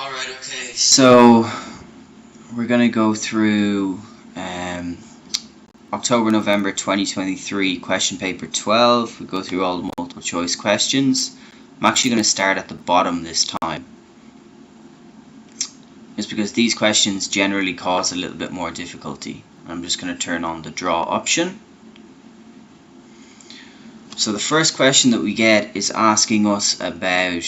Alright, okay, so we're going to go through October, November 2023 question paper 12. We go through all the multiple choice questions. I'm actually going to start at the bottom this time, just because these questions generally cause a little bit more difficulty. I'm just going to turn on the draw option. So the first question that we get is asking us about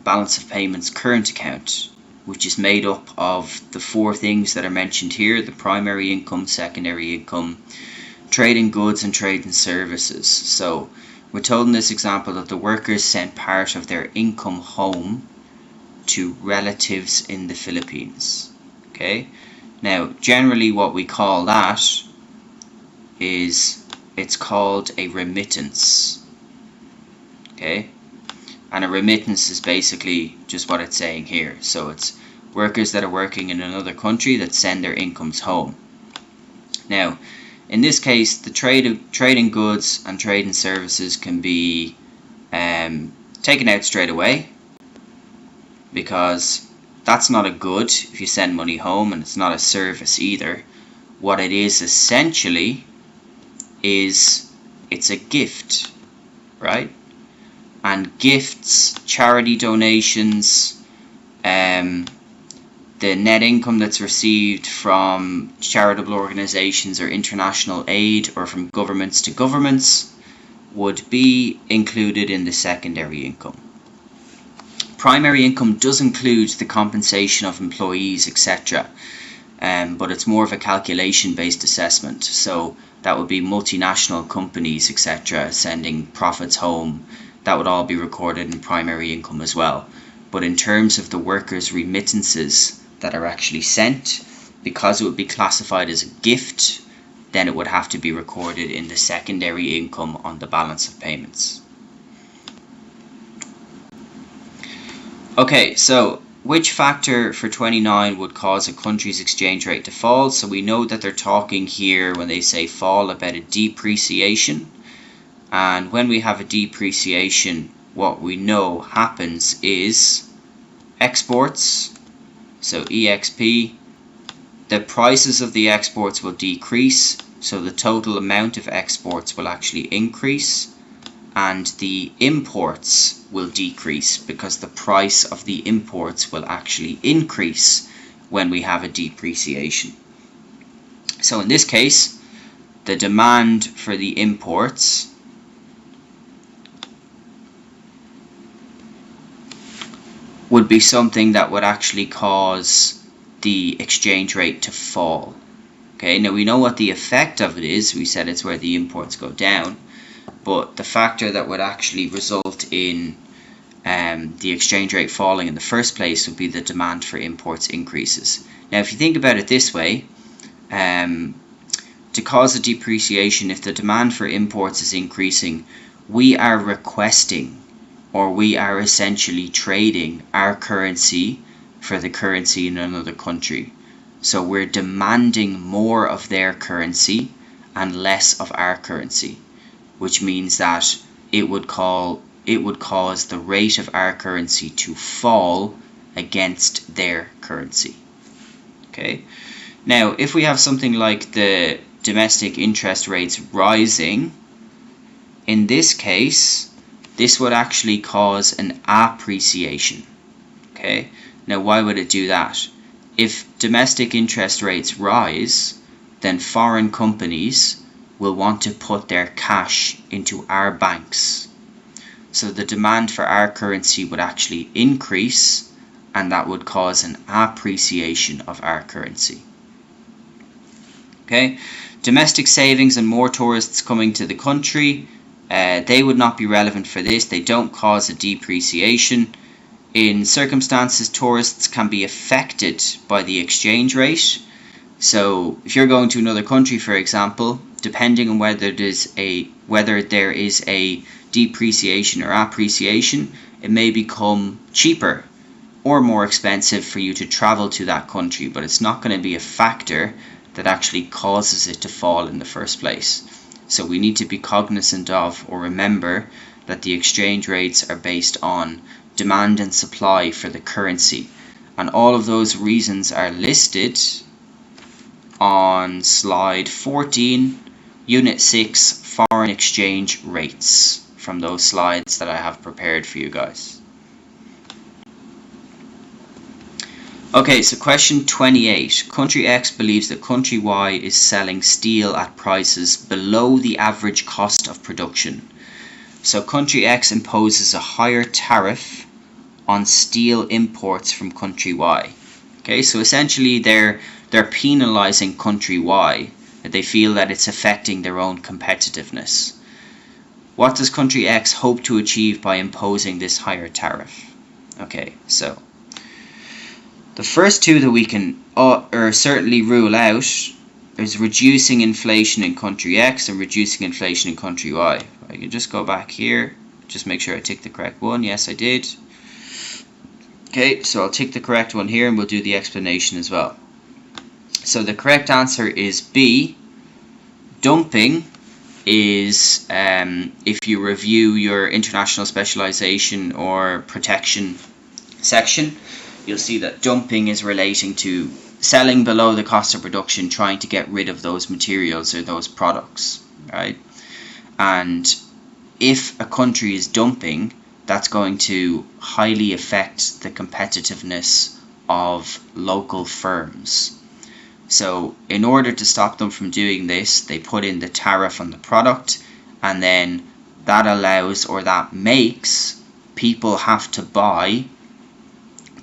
balance of payments current account, which is made up of the four things that are mentioned here: the primary income, secondary income, trade in goods, and trade in services. So we're told in this example that the workers sent part of their income home to relatives in the Philippines. Okay, now generally what we call that is, it's called a remittance. Okay, and a remittance is basically just what it's saying here. So it's workers that are working in another country that send their incomes home. Now, in this case, the trade in goods and trade in services can be taken out straight away, because that's not a good if you send money home, and it's not a service either. What it is essentially is it's a gift, right? And gifts, charity donations, the net income that's received from charitable organizations or international aid, or from governments to governments, would be included in the secondary income. Primary income does include the compensation of employees, etc., but it's more of a calculation based assessment. So that would be multinational companies, etc., sending profits home. That would all be recorded in primary income as well. But in terms of the workers' remittances that are actually sent, because it would be classified as a gift, then it would have to be recorded in the secondary income on the balance of payments. Okay, so which factor for 29 would cause a country's exchange rate to fall? So we know that they're talking here, when they say fall, about a depreciation. And when we have a depreciation, what we know happens is exports, so EXP, the prices of the exports will decrease, so the total amount of exports will actually increase, and the imports will decrease because the price of the imports will actually increase when we have a depreciation. So in this case, the demand for the imports would be something that would actually cause the exchange rate to fall. Okay, now we know what the effect of it is. We said it's where the imports go down, but the factor that would actually result in the exchange rate falling in the first place would be the demand for imports increases. Now if you think about it this way, to cause a depreciation, if the demand for imports is increasing, we are requesting, or we are essentially trading our currency for the currency in another country. So we're demanding more of their currency and less of our currency, which means that it would cause the rate of our currency to fall against their currency. Okay. Now, if we have something like the domestic interest rates rising, in this case, this would actually cause an appreciation. Okay. Now, why would it do that? If domestic interest rates rise, then foreign companies will want to put their cash into our banks. So the demand for our currency would actually increase, and that would cause an appreciation of our currency. Okay, domestic savings and more tourists coming to the country, they would not be relevant for this. They don't cause a depreciation. In circumstances, tourists can be affected by the exchange rate. So if you're going to another country, for example, depending on whether there is a depreciation or appreciation, it may become cheaper or more expensive for you to travel to that country, but it's not going to be a factor that actually causes it to fall in the first place. So we need to be cognizant of, or remember, that the exchange rates are based on demand and supply for the currency. And all of those reasons are listed on slide 14, Unit 6, Foreign Exchange Rates, from those slides that I have prepared for you guys. Okay, so question 28. Country X believes that country Y is selling steel at prices below the average cost of production. So country X imposes a higher tariff on steel imports from country Y. Okay, so essentially they're penalizing country Y. They feel that it's affecting their own competitiveness. What does country X hope to achieve by imposing this higher tariff? Okay, so the first two that we can certainly rule out is reducing inflation in country X and reducing inflation in country Y. I can just go back here, just make sure I tick the correct one. Yes, I did. Okay, so I'll tick the correct one here and we'll do the explanation as well. So the correct answer is B. Dumping is, if you review your international specialization or protection section, you'll see that dumping is relating to selling below the cost of production, trying to get rid of those materials or those products, right? And if a country is dumping, that's going to highly affect the competitiveness of local firms. So in order to stop them from doing this, they put in the tariff on the product, and then that allows, or that makes, people have to buy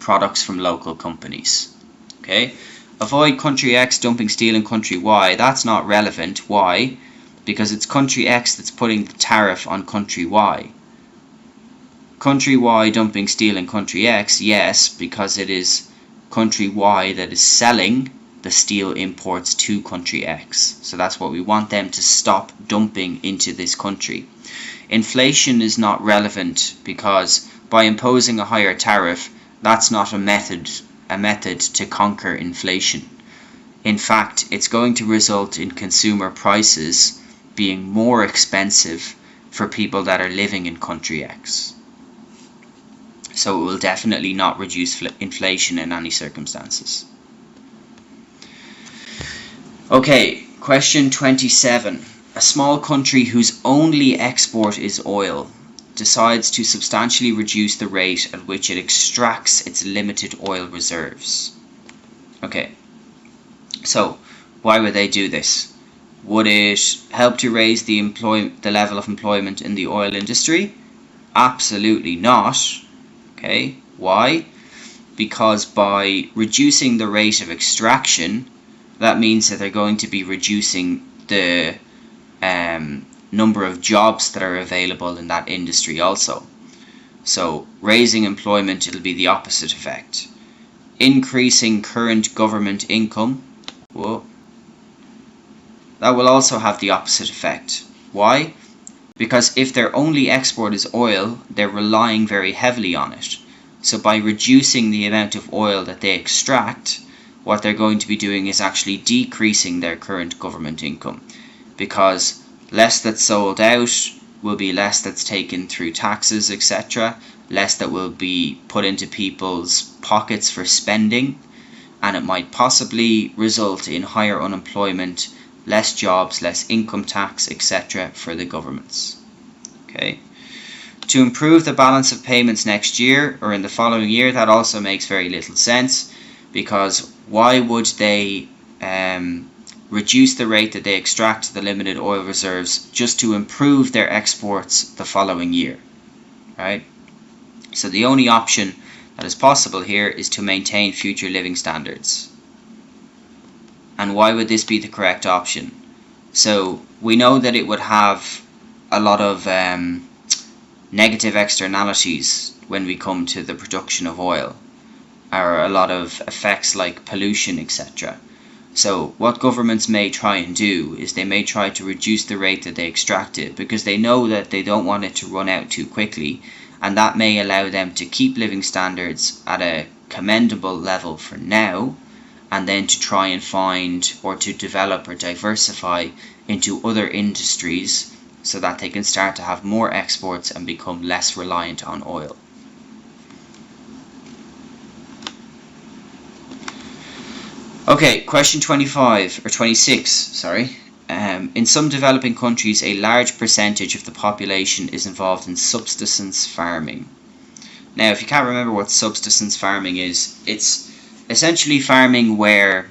products from local companies. Okay, avoid country X dumping steel in country Y. That's not relevant. Why? Because it's country X that's putting the tariff on country Y. Country Y dumping steel in country X, yes, because it is country Y that is selling the steel imports to country X. So that's what we want them to stop dumping into this country. Inflation is not relevant because by imposing a higher tariff, that's not a method to conquer inflation. In fact, it's going to result in consumer prices being more expensive for people that are living in country X. So it will definitely not reduce inflation in any circumstances. Okay, question 27. A small country whose only export is oil decides to substantially reduce the rate at which it extracts its limited oil reserves. Okay, so why would they do this? Would it help to raise the level of employment in the oil industry? Absolutely not. Okay, why? Because by reducing the rate of extraction, that means that they're going to be reducing the number of jobs that are available in that industry also. So raising employment, it'll be the opposite effect. Increasing current government income, that will also have the opposite effect. Why? Because if their only export is oil, they're relying very heavily on it. So by reducing the amount of oil that they extract, what they're going to be doing is actually decreasing their current government income, because less that's sold out will be less that's taken through taxes, etc., less that will be put into people's pockets for spending, and it might possibly result in higher unemployment, less jobs, less income tax, etc. for the governments. Okay. To improve the balance of payments next year or in the following year, that also makes very little sense, because why would they reduce the rate that they extract the limited oil reserves just to improve their exports the following year, right? So the only option that is possible here is to maintain future living standards. And why would this be the correct option? So we know that it would have a lot of negative externalities when we come to the production of oil, or a lot of effects like pollution, etc. So what governments may try and do is they may try to reduce the rate that they extract it, because they know that they don't want it to run out too quickly, and that may allow them to keep living standards at a commendable level for now, and then to try and find or to develop or diversify into other industries so that they can start to have more exports and become less reliant on oil. Okay, question 25 or 26, sorry. In some developing countries, a large percentage of the population is involved in subsistence farming. Now, if you can't remember what subsistence farming is, it's essentially farming where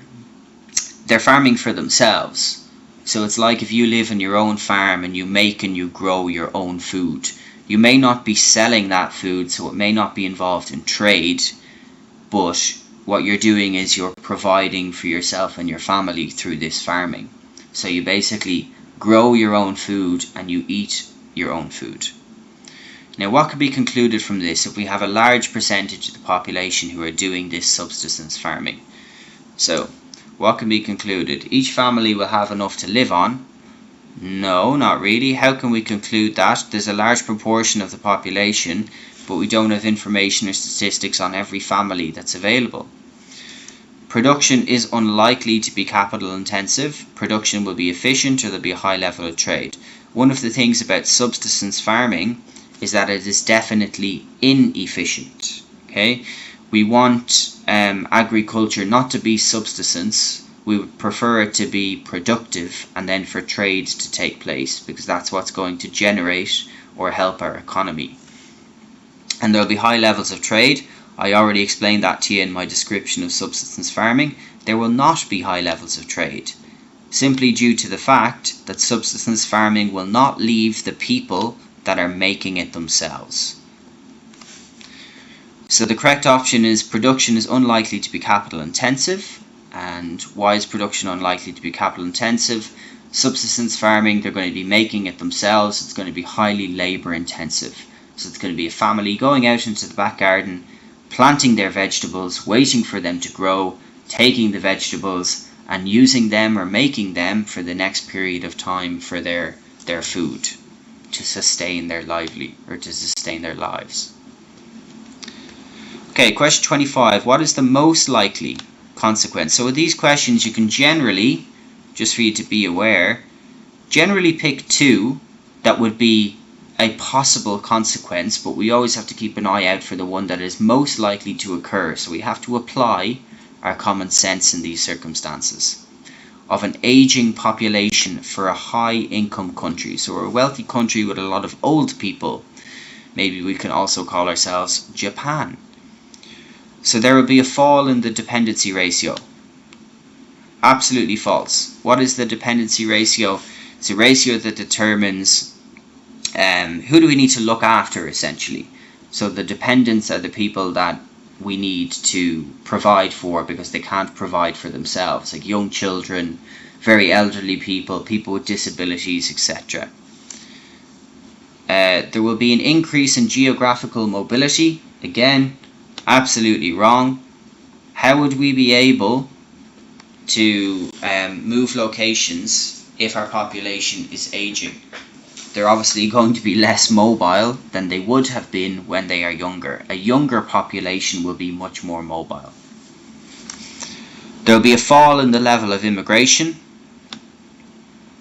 they're farming for themselves. So it's like if you live on your own farm and you make and you grow your own food. You may not be selling that food, so it may not be involved in trade, but what you're doing is you're providing for yourself and your family through this farming. So you basically grow your own food and you eat your own food. Now, what can be concluded from this if we have a large percentage of the population who are doing this subsistence farming? So, what can be concluded? Each family will have enough to live on. No, not really. How can we conclude that? There's a large proportion of the population, but we don't have information or statistics on every family that's available. Production is unlikely to be capital intensive. Production will be efficient, or there'll be a high level of trade. One of the things about subsistence farming is that it is definitely inefficient. Okay, we want agriculture not to be subsistence. We would prefer it to be productive and then for trade to take place, because that's what's going to generate or help our economy. And there'll be high levels of trade. I already explained that to you in my description of subsistence farming. There will not be high levels of trade, simply due to the fact that subsistence farming will not leave the people that are making it themselves. So the correct option is production is unlikely to be capital intensive. And why is production unlikely to be capital intensive? Subsistence farming, they're going to be making it themselves. It's going to be highly labor intensive. So it's going to be a family going out into the back garden, planting their vegetables, waiting for them to grow, taking the vegetables and using them or making them for the next period of time for their food to sustain their lives. Okay, question 25. What is the most likely consequence? So with these questions, you can generally, just for you to be aware, generally pick two that would be a possible consequence, but we always have to keep an eye out for the one that is most likely to occur. So we have to apply our common sense in these circumstances. Of an aging population for a high income country, so we're a wealthy country with a lot of old people. Maybe we can also call ourselves Japan. So there will be a fall in the dependency ratio. Absolutely false. What is the dependency ratio? It's a ratio that determines who do we need to look after, essentially. So the dependents are the people that we need to provide for because they can't provide for themselves, like young children, very elderly people, people with disabilities, etc. There will be an increase in geographical mobility. Again, absolutely wrong. How would we be able to move locations if our population is aging? They're obviously going to be less mobile than they would have been when they are younger. A younger population will be much more mobile. There will be a fall in the level of immigration.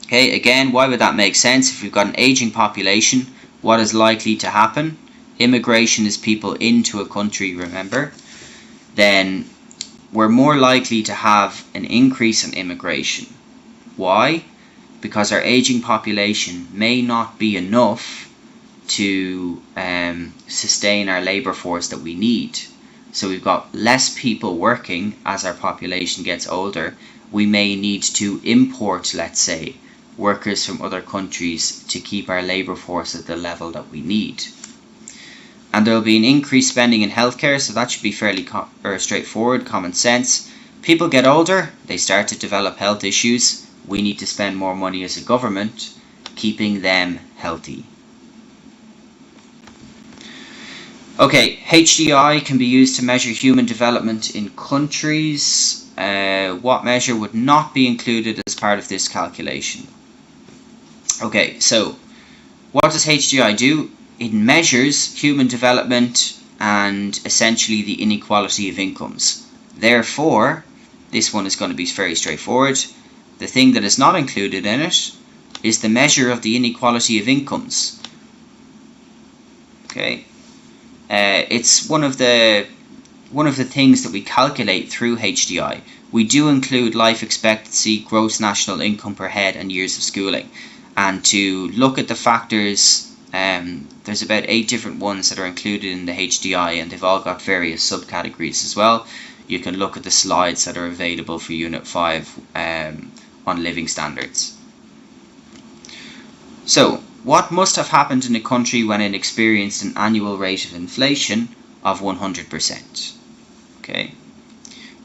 Okay, again, why would that make sense? If we've got an aging population, what is likely to happen? Immigration is people into a country, remember? Then we're more likely to have an increase in immigration. Why? Because our aging population may not be enough to sustain our labour force that we need. So we've got less people working as our population gets older. We may need to import, let's say, workers from other countries to keep our labour force at the level that we need. And there will be an increased spending in healthcare, so that should be fairly straightforward, common sense. People get older, they start to develop health issues. We need to spend more money as a government, keeping them healthy. Okay, HDI can be used to measure human development in countries. What measure would not be included as part of this calculation? Okay, so what does HDI do? It measures human development and essentially the inequality of incomes. Therefore, this one is going to be very straightforward. The thing that is not included in it is the measure of the inequality of incomes. Okay, it's one of the one of the things that we calculate through HDI, we do include life expectancy, gross national income per head, and years of schooling. And to look at the factors, there's about 8 different ones that are included in the HDI, and they've all got various subcategories as well. You can look at the slides that are available for Unit 5 on living standards. So, what must have happened in a country when it experienced an annual rate of inflation of 100%? Okay.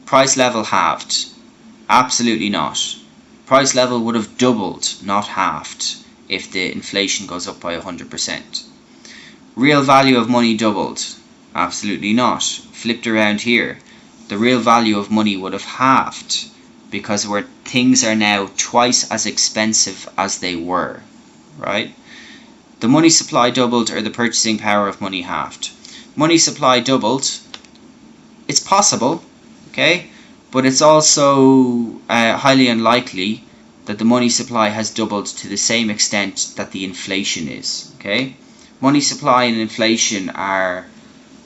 Price level halved? Absolutely not. Price level would have doubled, not halved, if the inflation goes up by 100%. Real value of money doubled? Absolutely not. Flipped around here, the real value of money would have halved, because things are now twice as expensive as they were, right? The money supply doubled, or the purchasing power of money halved? Money supply doubled. It's possible, okay, but it's also highly unlikely that the money supply has doubled to the same extent that the inflation is, okay? Money supply and inflation are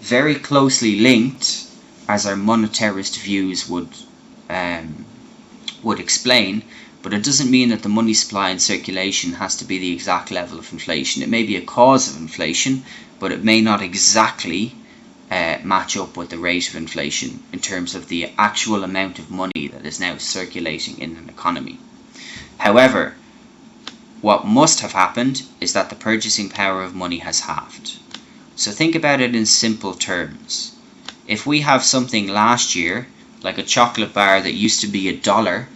very closely linked, as our monetarist views would explain, but it doesn't mean that the money supply and circulation has to be the exact level of inflation. It may be a cause of inflation, but it may not exactly match up with the rate of inflation in terms of the actual amount of money that is now circulating in an economy. However, what must have happened is that the purchasing power of money has halved. So think about it in simple terms. If we have something last year, like a chocolate bar that used to be $1,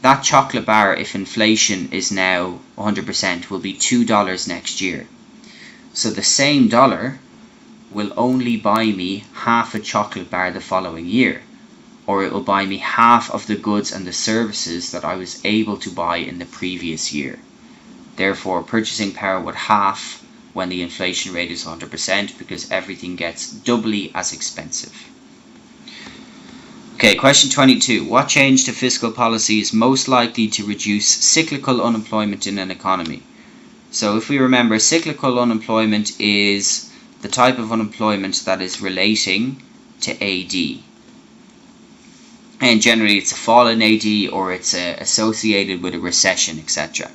that chocolate bar, if inflation is now 100%, will be $2 next year. So the same dollar will only buy me half a chocolate bar the following year, or it will buy me half of the goods and the services that I was able to buy in the previous year. Therefore, purchasing power would halve when the inflation rate is 100%, because everything gets doubly as expensive. Okay, question 22. What change to fiscal policy is most likely to reduce cyclical unemployment in an economy? So if we remember, cyclical unemployment is the type of unemployment that is relating to AD. And generally it's a fall in AD, or it's associated with a recession, etc.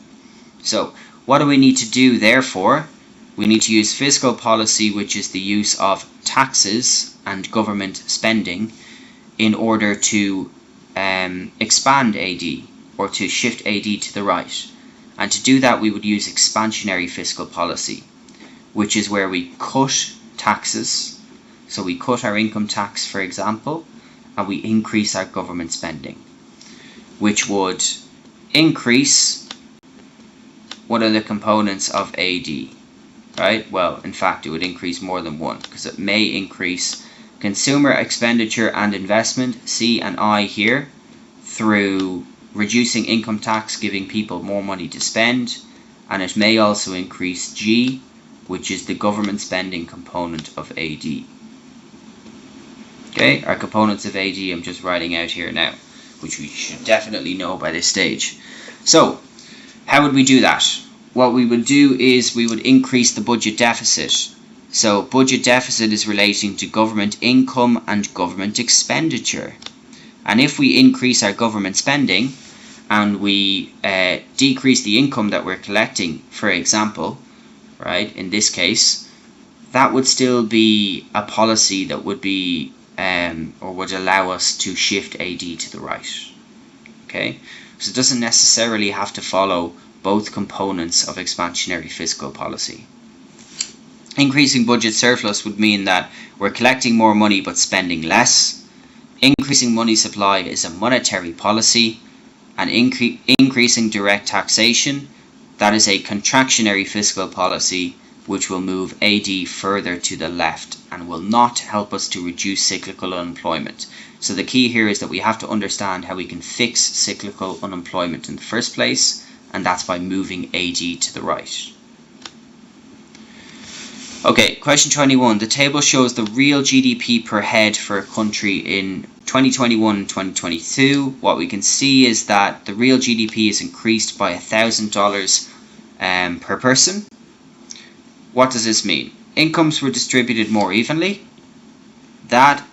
So what do we need to do therefore? We need to use fiscal policy, which is the use of taxes and government spending, in order to expand AD, or to shift AD to the right. And to do that, we would use expansionary fiscal policy, which is where we cut taxes. So we cut our income tax, for example, and we increase our government spending, which would increase one of the components of AD, right? Well, in fact, it would increase more than one, because it may increase consumer expenditure and investment, C and I here, through reducing income tax, giving people more money to spend, and it may also increase G, which is the government spending component of AD. Okay, our components of AD I'm just writing out here now, which we should definitely know by this stage. So, how would we do that? What we would do is we would increase the budget deficit. So budget deficit is relating to government income and government expenditure. And if we increase our government spending and we decrease the income that we're collecting, for example, right, in this case, that would still be a policy that would be or would allow us to shift AD to the right. Okay, so it doesn't necessarily have to follow both components of expansionary fiscal policy. Increasing budget surplus would mean that we're collecting more money but spending less. Increasing money supply is a monetary policy. And increasing direct taxation, that is a contractionary fiscal policy, which will move AD further to the left and will not help us to reduce cyclical unemployment. So the key here is that we have to understand how we can fix cyclical unemployment in the first place, and that's by moving AD to the right. Okay, question 21. The table shows the real GDP per head for a country in 2021 and 2022. What we can see is that the real GDP is increased by $1,000 per person. What does this mean? Incomes were distributed more evenly. That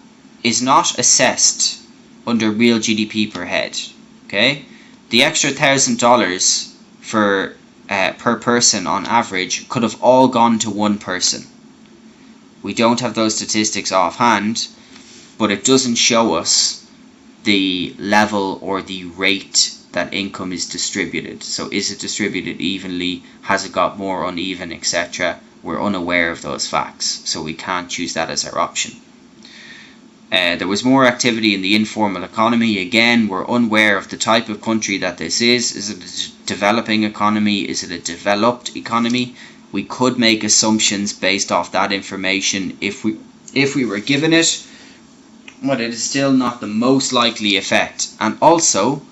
is not assessed under real GDP per head. Okay, the extra $1,000 for per person on average could have all gone to one person. We don't have those statistics offhand, but it doesn't show us the level or the rate that income is distributed. So is it distributed evenly? Has it got more uneven, etc.? We're unaware of those facts, so we can't choose that as our option. There was more activity in the informal economy. Again, we're unaware of the type of country that this is. Is it a developing economy? Is it a developed economy? We could make assumptions based off that information if we were given it, but it is still not the most likely effect. And also,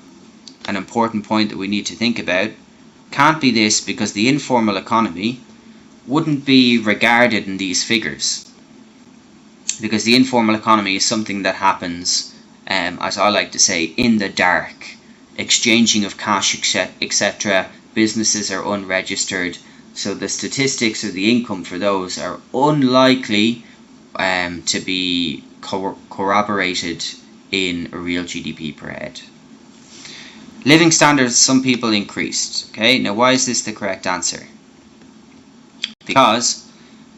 an important point that we need to think about, can't be this because the informal economy wouldn't be regarded in these figures. Because the informal economy is something that happens, as I like to say, in the dark. Exchanging of cash, etc. Businesses are unregistered, so the statistics or the income for those are unlikely to be corroborated in a real GDP per head. Living standards of some people increased. Okay, now why is this the correct answer? Because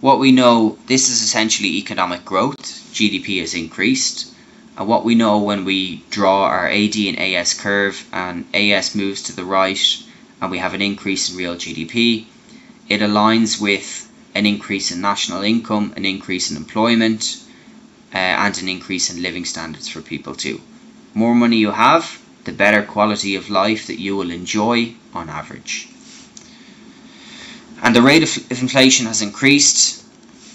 what we know, this is essentially economic growth. GDP has increased. And what we know when we draw our AD and AS curve, and AS moves to the right, and we have an increase in real GDP, it aligns with an increase in national income, an increase in employment, and an increase in living standards for people too. More money you have, the better quality of life that you will enjoy on average. And the rate of inflation has increased.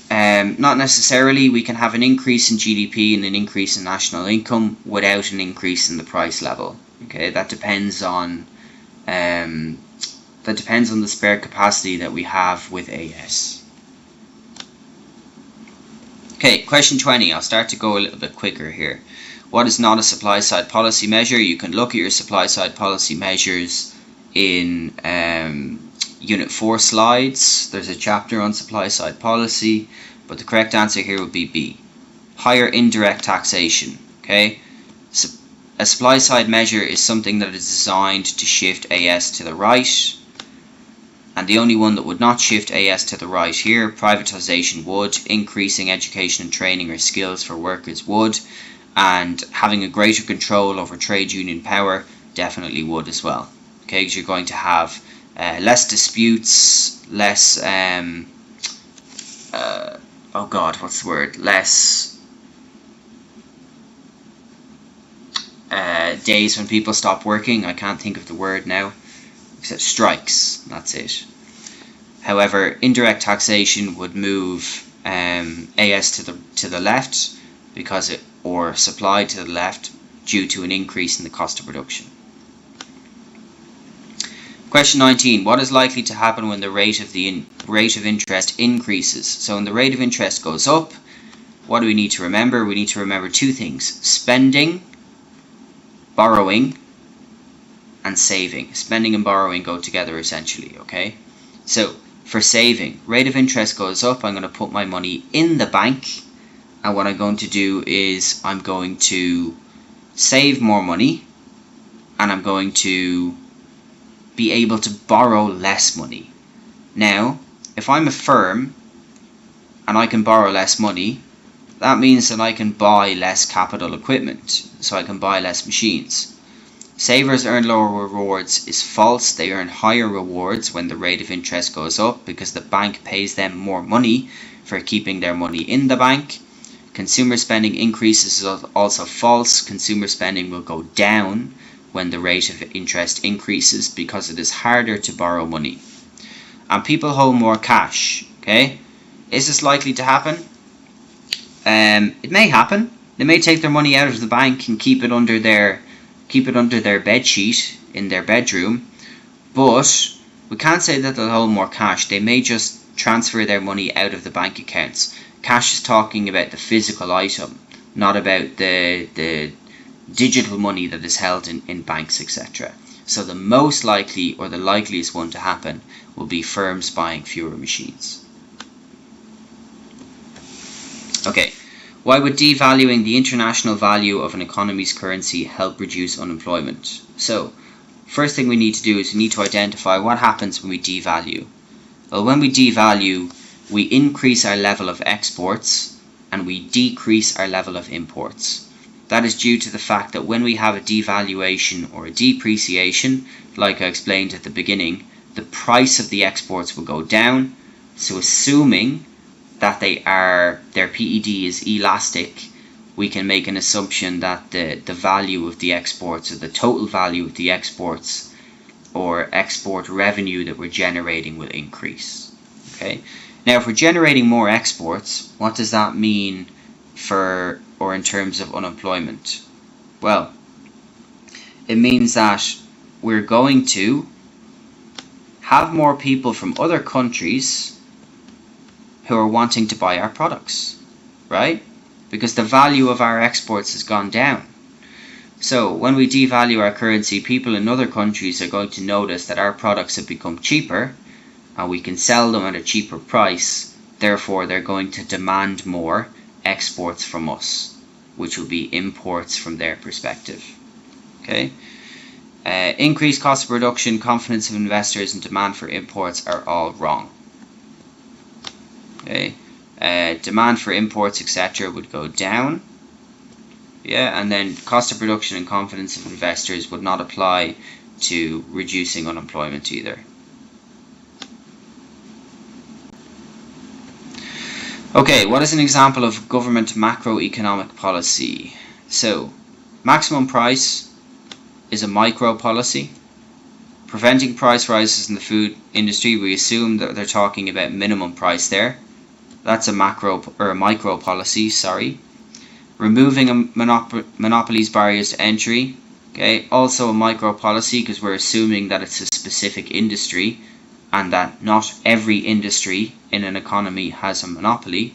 Not necessarily. We can have an increase in GDP and an increase in national income without an increase in the price level. Okay, that depends on the spare capacity that we have with AS. Okay, question 20. I'll start to go a little bit quicker here. What is not a supply side policy measure? You can look at your supply side policy measures in Unit 4 slides. There's a chapter on supply side policy, but the correct answer here would be B. Higher indirect taxation. Okay, so a supply side measure is something that is designed to shift AS to the right, and the only one that would not shift AS to the right here, privatization would, increasing education and training or skills for workers would, and having a greater control over trade union power definitely would as well. Okay, because you're going to have less disputes, less less days when people stop working. I can't think of the word now, except strikes. That's it. However, indirect taxation would move AS to the left because or supply to the left due to an increase in the cost of production. Question 19. What is likely to happen when the rate of interest increases? So when the rate of interest goes up, what do we need to remember? We need to remember two things: spending, borrowing, and saving. Spending and borrowing go together essentially, okay? So for saving, rate of interest goes up, I'm going to put my money in the bank, and what I'm going to do is I'm going to save more money, and I'm going to be able to borrow less money. Now, if I'm a firm and I can borrow less money, that means that I can buy less capital equipment, so I can buy less machines. Savers earn lower rewards is false. They earn higher rewards when the rate of interest goes up because the bank pays them more money for keeping their money in the bank. Consumer spending increases is also false. Consumer spending will go down when the rate of interest increases because it is harder to borrow money. And people hold more cash. Okay, is this likely to happen? It may happen. They may take their money out of the bank and keep it under their bed sheet in their bedroom, but we can't say that they'll hold more cash. They may just transfer their money out of the bank accounts. Cash is talking about the physical item, not about the digital money that is held in banks, etc. So the most likely, or the likeliest one to happen, will be firms buying fewer machines. Okay, Why would devaluing the international value of an economy's currency help reduce unemployment? So, first thing we need to do is we need to identify what happens when we devalue. Well, when we devalue, we increase our level of exports and we decrease our level of imports. That is due to the fact that when we have a devaluation or a depreciation, like I explained at the beginning, the price of the exports will go down. So assuming that their PED is elastic, we can make an assumption that the value of the exports, or the total value of the exports or export revenue that we're generating, will increase. Okay. Now, if we're generating more exports, what does that mean in terms of unemployment? Well, it means that we're going to have more people from other countries who are wanting to buy our products, right? Because the value of our exports has gone down. So when we devalue our currency, people in other countries are going to notice that our products have become cheaper and we can sell them at a cheaper price. Therefore, they're going to demand more exports from us, which will be imports from their perspective. Okay. Increased cost of production, confidence of investors, and demand for imports are all wrong. Okay. Demand for imports, etc., would go down. Yeah, and then cost of production and confidence of investors would not apply to reducing unemployment either. Okay, what is an example of government macroeconomic policy? So, maximum price is a micro policy. Preventing price rises in the food industry, we assume that they're talking about minimum price there. That's a micro policy, sorry. Removing a monopolies barriers to entry, okay, also a micro policy because we're assuming that it's a specific industry and that not every industry in an economy has a monopoly.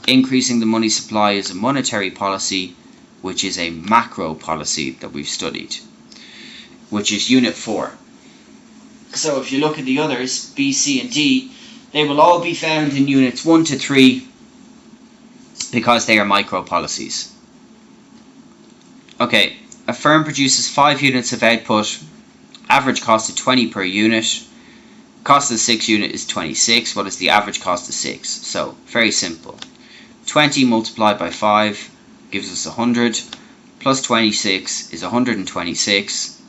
Increasing the money supply is a monetary policy, which is a macro policy that we've studied, which is Unit 4. So if you look at the others, B, C and D, they will all be found in Units 1 to 3 because they are micro policies. Okay, a firm produces 5 units of output, average cost of 20 per unit. Cost of the 6th unit is 26. What is the average cost of 6? So, very simple. 20 multiplied by 5 gives us 100, plus 26 is 126.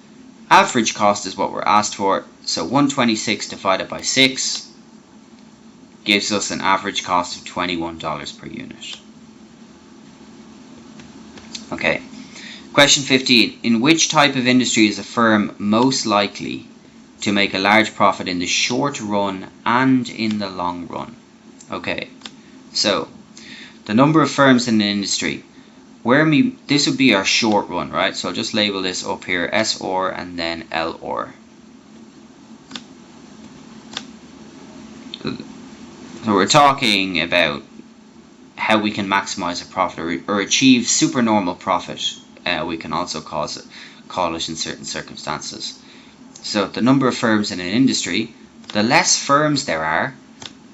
Average cost is what we're asked for, so 126 divided by 6 gives us an average cost of $21 per unit. Okay, question 15. In which type of industry is a firm most likely to make a large profit in the short run and in the long run? Okay, so the number of firms in the industry, this would be our short run, right? So I'll just label this up here, SR and then LR. So we're talking about how we can maximize a profit or achieve supernormal profit. We can also call it in certain circumstances. So the number of firms in an industry, the less firms there are,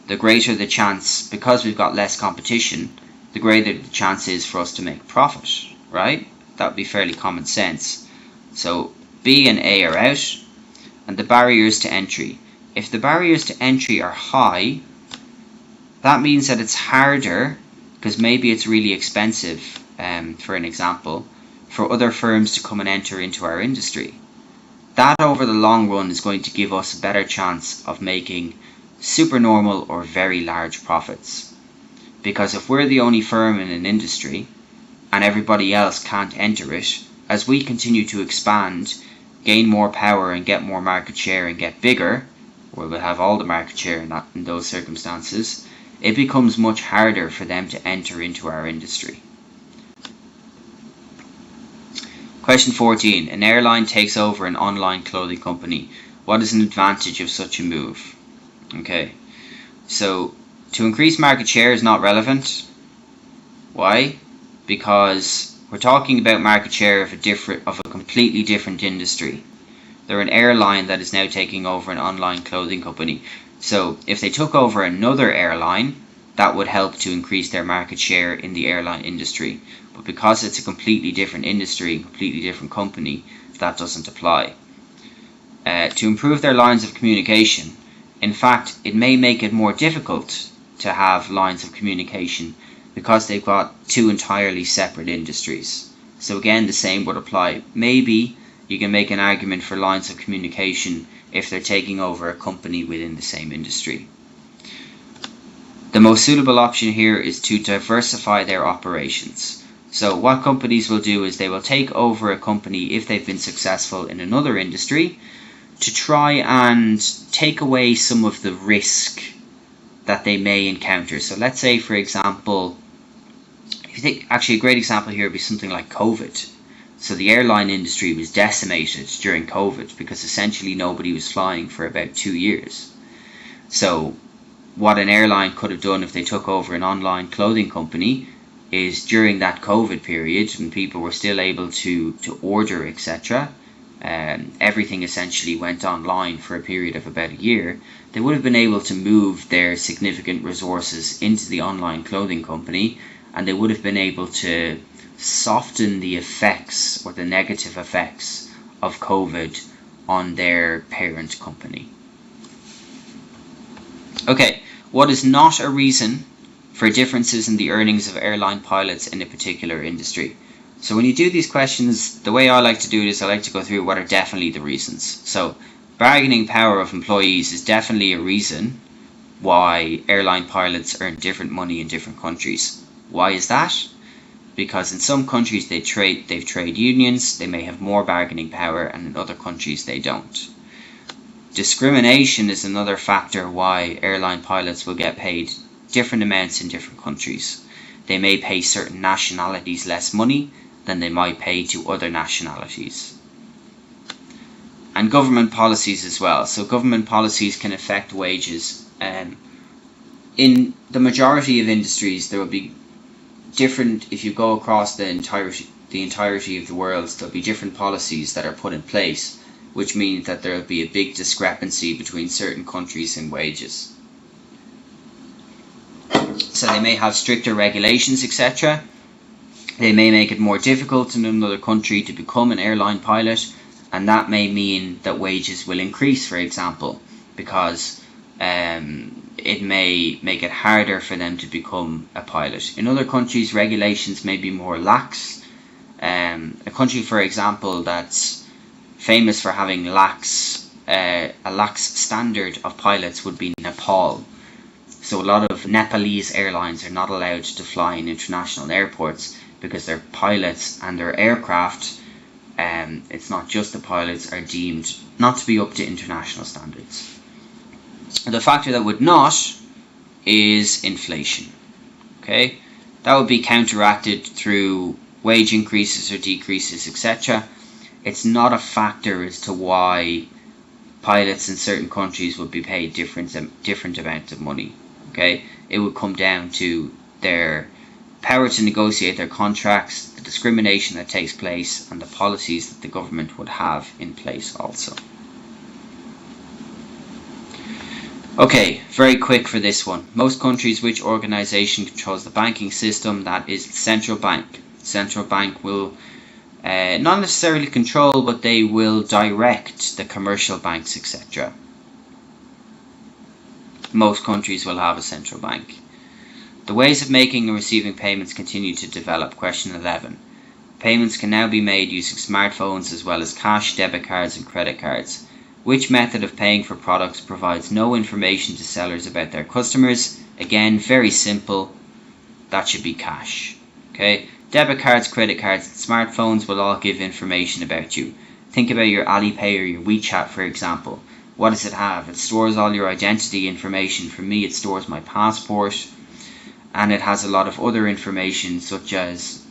the greater the chance, because we've got less competition, the greater the chance is for us to make profit, right? That would be fairly common sense. So B and A are out, and the barriers to entry. If the barriers to entry are high, that means that it's harder, because maybe it's really expensive, for an example, for other firms to come and enter into our industry. That over the long run is going to give us a better chance of making supernormal or very large profits. Because if we're the only firm in an industry and everybody else can't enter it, as we continue to expand, gain more power and get more market share and get bigger, where we'll have all the market share in those circumstances, it becomes much harder for them to enter into our industry. Question 14. An airline takes over an online clothing company. What is an advantage of such a move? Okay, so to increase market share is not relevant. Why? Because we're talking about market share of a completely different industry. They're an airline that is now taking over an online clothing company. So if they took over another airline, that would help to increase their market share in the airline industry. But because it's a completely different industry, completely different company, that doesn't apply. To improve their lines of communication, in fact, it may make it more difficult to have lines of communication because they've got two entirely separate industries. So again, the same would apply. Maybe you can make an argument for lines of communication if they're taking over a company within the same industry. The most suitable option here is to diversify their operations. So what companies will do is they will take over a company if they've been successful in another industry to try and take away some of the risk that they may encounter. So let's say, for example, if you think, actually a great example here would be something like COVID. So the airline industry was decimated during COVID because essentially nobody was flying for about 2 years. So what an airline could have done if they took over an online clothing company is during that COVID period when people were still able to order, etc., everything essentially went online for a period of about a year, they would have been able to move their significant resources into the online clothing company, and they would have been able to soften the effects or the negative effects of COVID on their parent company. Okay, what is not a reason for differences in the earnings of airline pilots in a particular industry? So when you do these questions, the way I like to do it is I like to go through what are definitely the reasons. So bargaining power of employees is definitely a reason why airline pilots earn different money in different countries. Why is that? Because in some countries they've trade unions, they may have more bargaining power, and in other countries they don't. Discrimination is another factor why airline pilots will get paid different amounts in different countries. They may pay certain nationalities less money than they might pay to other nationalities. And government policies as well. So government policies can affect wages. In the majority of industries there will be different, if you go across the entirety of the world, there'll be different policies that are put in place, which means that there will be a big discrepancy between certain countries in wages. So they may have stricter regulations, etc. They may make it more difficult in another country to become an airline pilot, and that may mean that wages will increase, for example, because it may make it harder for them to become a pilot. In other countries, regulations may be more lax. A country, for example, that's famous for having a lax standard of pilots would be Nepal. So a lot of Nepalese airlines are not allowed to fly in international airports because their pilots and their aircraft, it's not just the pilots, are deemed not to be up to international standards. The factor that would not is inflation. Okay, that would be counteracted through wage increases or decreases, etc. It's not a factor as to why pilots in certain countries would be paid different amounts of money. Okay, it would come down to their power to negotiate their contracts, the discrimination that takes place, and the policies that the government would have in place also. Okay, very quick for this one. Most countries, which organisation controls the banking system? That is the central bank. Central bank will not necessarily control, but they will direct the commercial banks, etc. Most countries will have a central bank. The ways of making and receiving payments continue to develop. Question 11. Payments can now be made using smartphones as well as cash, debit cards and credit cards. Which method of paying for products provides no information to sellers about their customers? Again, very simple. That should be cash. Okay. Debit cards, credit cards and smartphones will all give information about you. Think about your Alipay or your WeChat, for example. What does it have? It stores all your identity information. For me, it stores my passport, and it has a lot of other information such as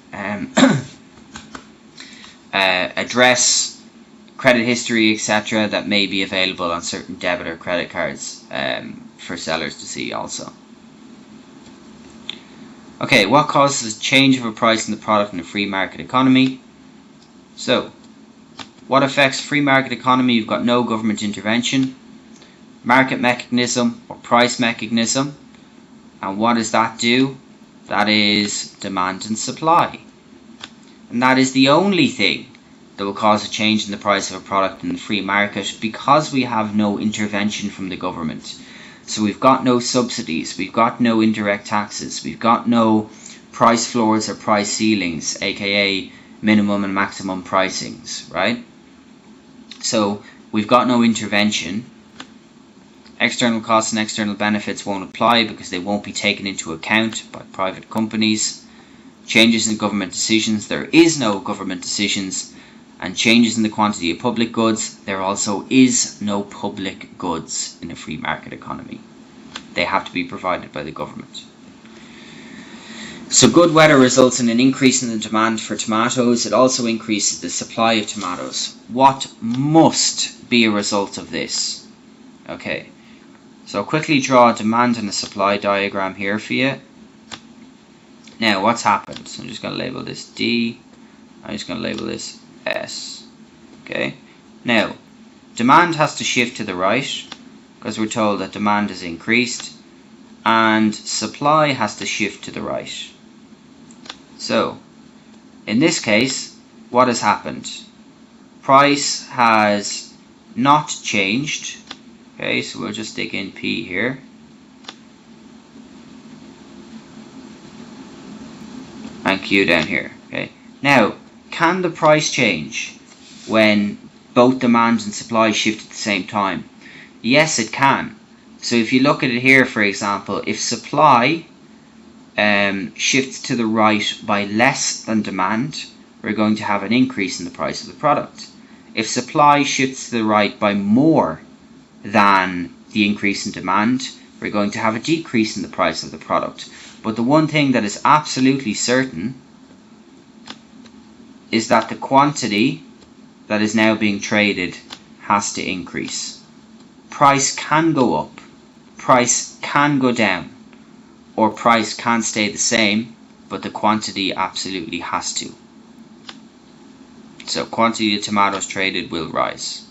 address, credit history, etc. that may be available on certain debit or credit cards for sellers to see also. Okay, what causes a change of a price in the product in a free market economy? So, what affects free market economy? You've got no government intervention, market mechanism or price mechanism, And what does that do? That is demand and supply. And that is the only thing that will cause a change in the price of a product in the free market, because we have no intervention from the government. So we've got no subsidies, we've got no indirect taxes, we've got no price floors or price ceilings, aka minimum and maximum pricings, right? So we've got no intervention. External costs and external benefits won't apply because they won't be taken into account by private companies. Changes in government decisions, there is no government decisions. And changes in the quantity of public goods, there also is no public goods in a free market economy. They have to be provided by the government. So good weather results in an increase in the demand for tomatoes. It also increases the supply of tomatoes. What must be a result of this? Okay, so I'll quickly draw a demand and a supply diagram here for you. Now what's happened? So I'm just going to label this D. I'm just going to label this S. Okay, now demand has to shift to the right because we're told that demand is increased, and supply has to shift to the right. So in this case, what has happened? Price has not changed. Okay, so we'll just stick in P here. And Q down here. Okay, now can the price change when both demand and supply shift at the same time? Yes, it can. So if you look at it here, for example, if supply shifts to the right by less than demand, we're going to have an increase in the price of the product. If supply shifts to the right by more than the increase in demand, we're going to have a decrease in the price of the product. But the one thing that is absolutely certain is that the quantity that is now being traded has to increase. Price can go up, price can go down, or price can stay the same, but the quantity absolutely has to. So quantity of tomatoes traded will rise.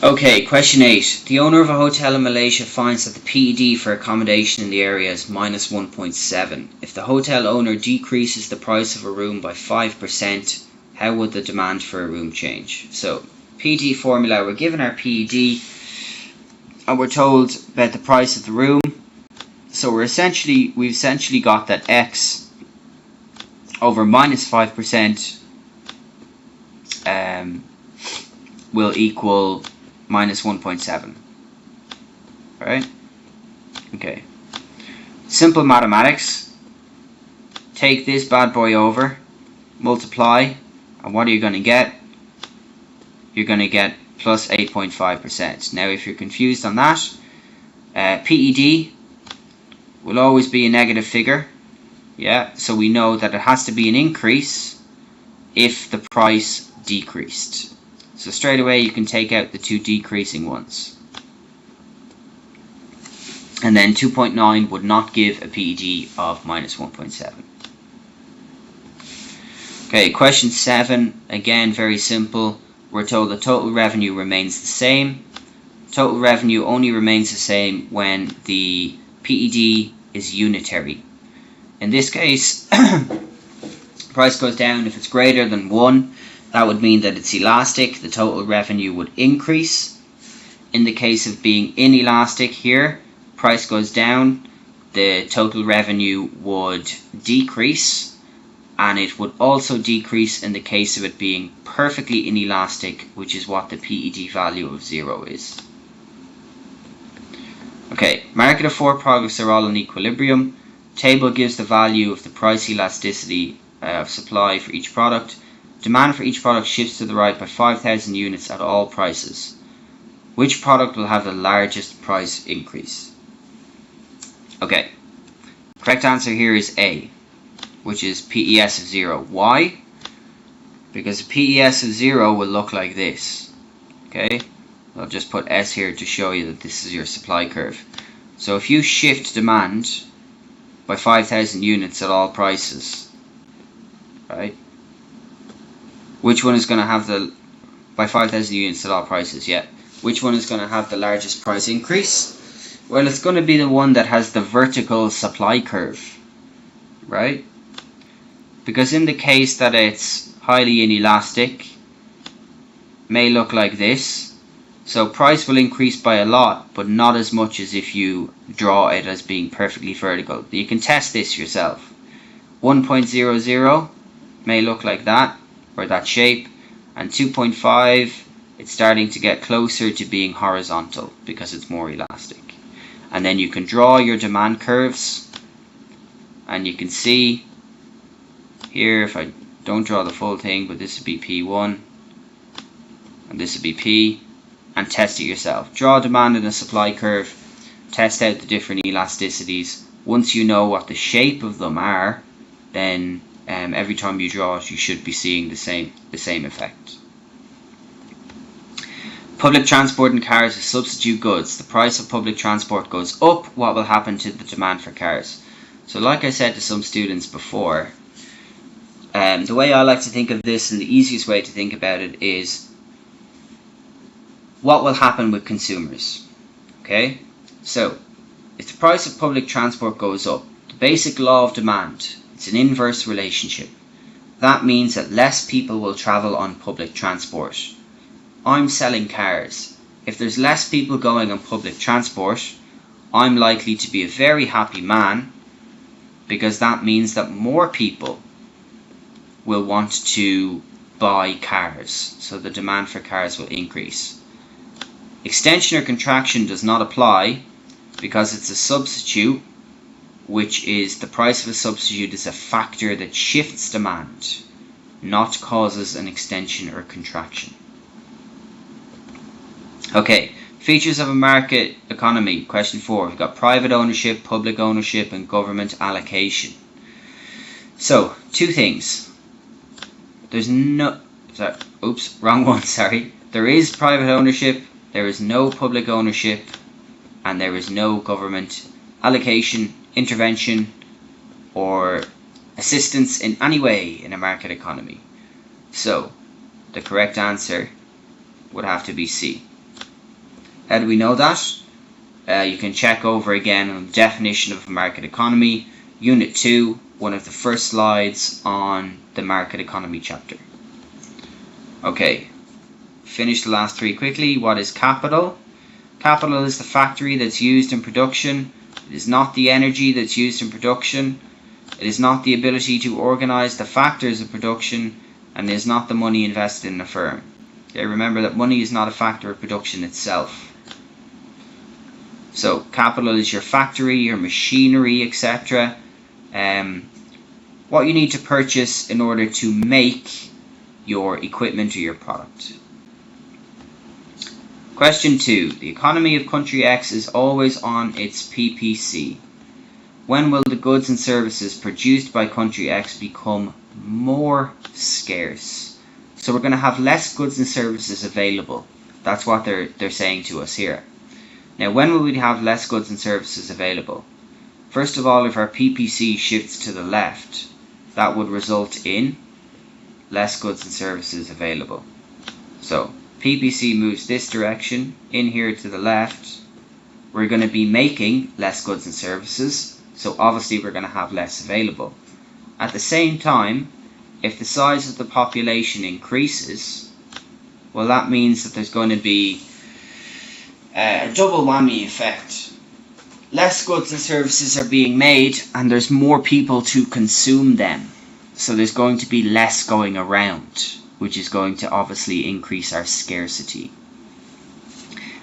Okay, question 8. The owner of a hotel in Malaysia finds that the PED for accommodation in the area is minus 1.7. If the hotel owner decreases the price of a room by 5%, how would the demand for a room change? So, PED formula, we're given our PED and we're told about the price of the room. So we've essentially got that X over minus 5% will equal minus 1.7. Right? Okay. Simple mathematics. Take this bad boy over, multiply, and what are you going to get? You're going to get plus 8.5%. Now if you're confused on that, PED will always be a negative figure. Yeah, so we know that it has to be an increase if the price decreased. So straight away you can take out the two decreasing ones. And then 2.9 would not give a PED of minus 1.7. Okay, question 7, again very simple. We're told the total revenue remains the same. Total revenue only remains the same when the PED is unitary. In this case, price goes down if it's greater than 1. That would mean that it's elastic. The total revenue would increase. In the case of being inelastic here, price goes down, the total revenue would decrease, and it would also decrease in the case of it being perfectly inelastic, which is what the PED value of 0 is. Okay, market of 4 products are all in equilibrium. Table gives the value of the price elasticity of supply for each product. Demand for each product shifts to the right by 5,000 units at all prices. Which product will have the largest price increase? Okay, correct answer here is A, which is PES of 0. Why? Because PES of 0 will look like this. Okay, I'll just put S here to show you that this is your supply curve. So if you shift demand by 5,000 units at all prices, right? Which one is going to have the, by 5,000 units at all prices, yeah. which one is going to have the largest price increase? Well, it's going to be the one that has the vertical supply curve, right? Because in the case that it's highly inelastic, may look like this. So price will increase by a lot, but not as much as if you draw it as being perfectly vertical. You can test this yourself. 1.00 may look like that, or that shape, and 2.5, it's starting to get closer to being horizontal because it's more elastic. And then you can draw your demand curves, and you can see here, if I don't draw the full thing, but this would be P1 and this would be P, and test it yourself. Draw demand and a supply curve, test out the different elasticities. Once you know what the shape of them are, then every time you draw it, you should be seeing the same effect. Public transport and cars are substitute goods. The price of public transport goes up. What will happen to the demand for cars? So like I said to some students before, the way I like to think of this, and the easiest way to think about it, is what will happen with consumers. Okay, so if the price of public transport goes up, the basic law of demand, it's an inverse relationship. That means that less people will travel on public transport. I'm selling cars. If there's less people going on public transport, I'm likely to be a very happy man, because that means that more people will want to buy cars, so the demand for cars will increase. Extension or contraction does not apply because it's a substitute, which is the price of a substitute is a factor that shifts demand, not causes an extension or contraction. Okay, features of a market economy. Question 4. We've got private ownership, public ownership, and government allocation. So, two things. There's no... Sorry, oops, wrong one, sorry. There is private ownership, there is no public ownership, and there is no government allocation, intervention, or assistance in any way in a market economy. So, the correct answer would have to be C. How do we know that? You can check over again on the definition of a market economy, Unit 2, one of the first slides on the market economy chapter. Okay, finish the last three quickly. What is capital? Capital is the factory that's used in production. It is not the energy that's used in production. It is not the ability to organize the factors of production, and it is not the money invested in a firm. Okay, remember that money is not a factor of production itself. So capital is your factory, your machinery, etc. What you need to purchase in order to make your equipment or your product. Question 2. The economy of country X is always on its PPC. When will the goods and services produced by country X become more scarce? So we're going to have less goods and services available. That's what they're saying to us here. Now, when will we have less goods and services available? First of all, if our PPC shifts to the left, that would result in less goods and services available. So, PPC moves this direction, in here to the left, we're going to be making less goods and services, so obviously we're going to have less available. At the same time, if the size of the population increases, well, that means that there's going to be a double whammy effect. Less goods and services are being made, and there's more people to consume them. So there's going to be less going around, which is going to obviously increase our scarcity.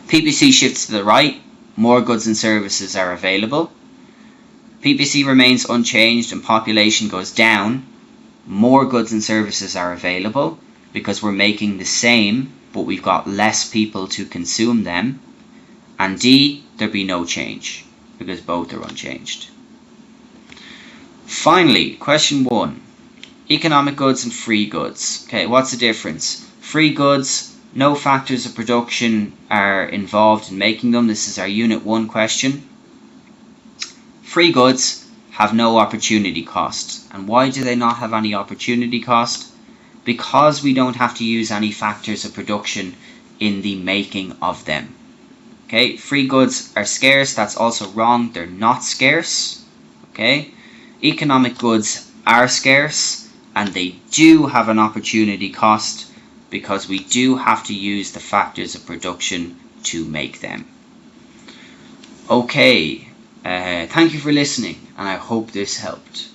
PPC shifts to the right, more goods and services are available. PPC remains unchanged and population goes down, more goods and services are available because we're making the same, but we've got less people to consume them. And D, there'd be no change because both are unchanged. Finally, question 1. Economic goods and free goods. Okay, what's the difference? Free goods, no factors of production are involved in making them. This is our Unit 1 question. Free goods have no opportunity cost. And why do they not have any opportunity cost? Because we don't have to use any factors of production in the making of them. Okay, free goods are scarce. That's also wrong. They're not scarce. Okay, economic goods are scarce, and they do have an opportunity cost because we do have to use the factors of production to make them. Okay, thank you for listening, and I hope this helped.